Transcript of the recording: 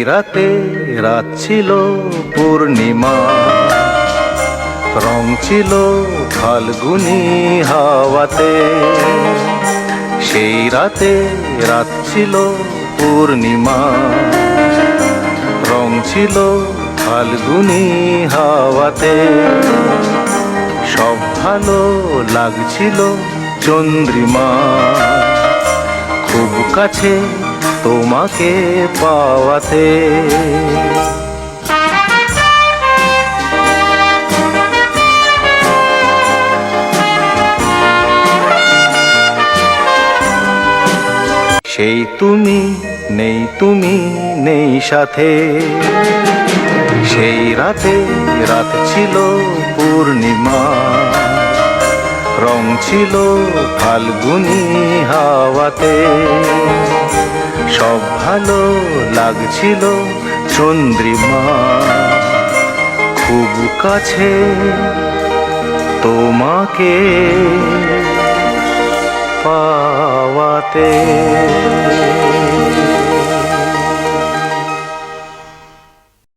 রাতে রাত ছিল পূর্ণিমা, রং ছিল ফাল্গুনি হাওয়াতে। সেই রাতে রাত ছিল পূর্ণিমা, রং ছিল ফাল্গুনি হাওয়াতে। সব ভালো লাগছিল চন্দ্রিমা, খুব কাছে তোমাকে পাওয়াতে। সেই তুমি নেই, তুমি নেই সাথে। সেই রাতে রাত ছিল পূর্ণিমা, রং ছিল ফাল্গুনি হাওয়াতে। সব ভালো লাগছিল চন্দ্রিমা, খুব কাছে তোমাকে পাওয়াতে।